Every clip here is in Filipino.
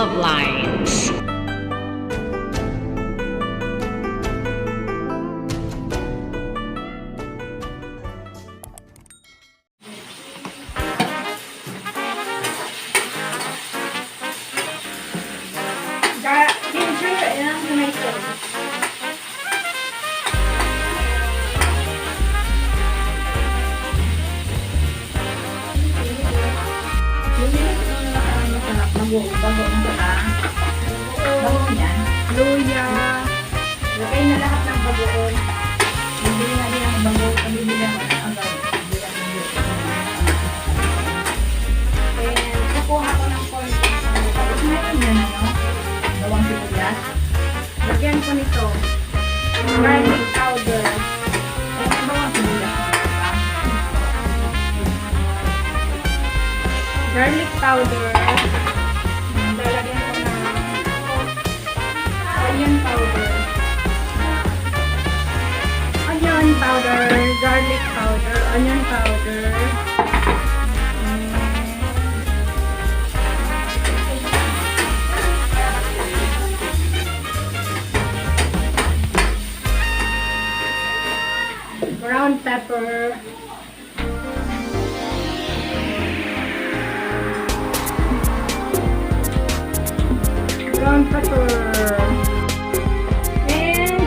love lines. Ginger and tomato. Bago ang saka. Bago yan. Luya. Lagay na lahat ng bagoon. Bibili na din ang bagoon. Bibili ako ng agaw. And kukuha ko ng corn. Tapos meron yan, no? Bawang sibuyas. Lagyan ko nito. Garlic powder. And bawang sibuyas. Garlic powder. Lalagyan ko ng onion powder. Onion powder, garlic powder, onion powder. Brown pepper. Brown pepper. And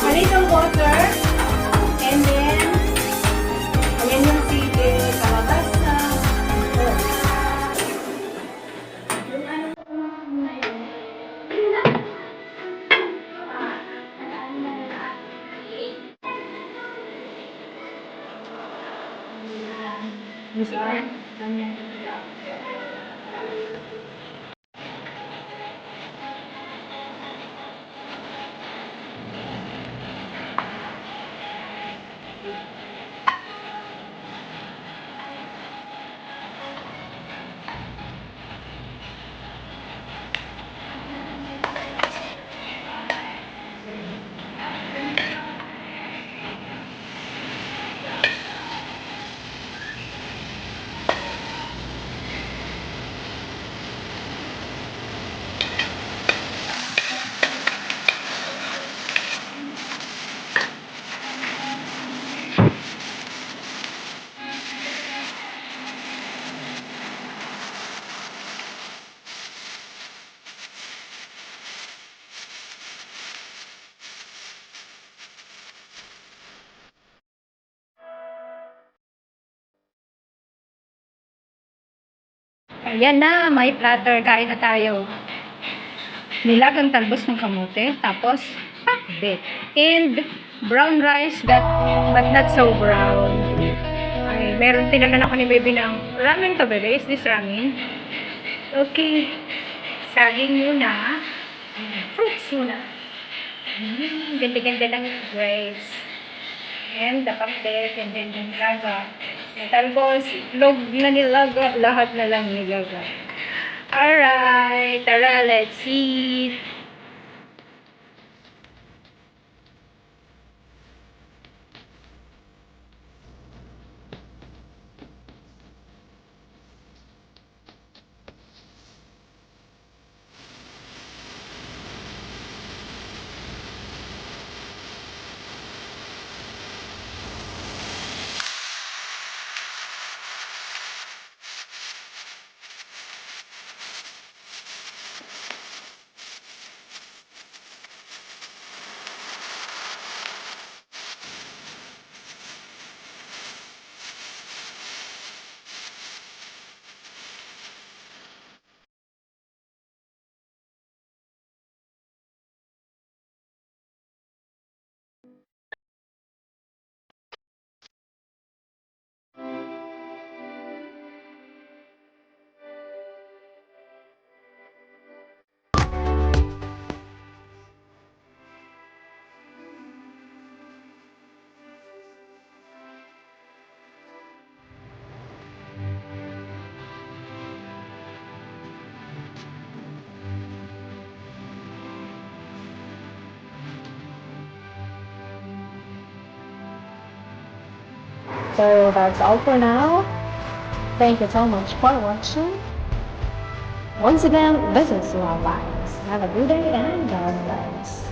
a little water, and then ayan yung sili, kalabasa. Yung ano na yun. Ayan na, may platter. Kain na tayo. Nilagang talbos ng kamote. Tapos, pakbet. And brown rice, but not so brown. Ay, meron tinanan ako ni baby ng ramen to, baby. Is this ramen? Okay. Saging muna. Fruits muna. Ganda-ganda ng rice. And the pakbet. And then yung nilaga. Talbos, log na nilaga, lahat na lang nilaga. Alright, tara, let's eat. So that's all for now. Thank you so much for watching. Once again, this is Love Vibes. Have a good day and God bless.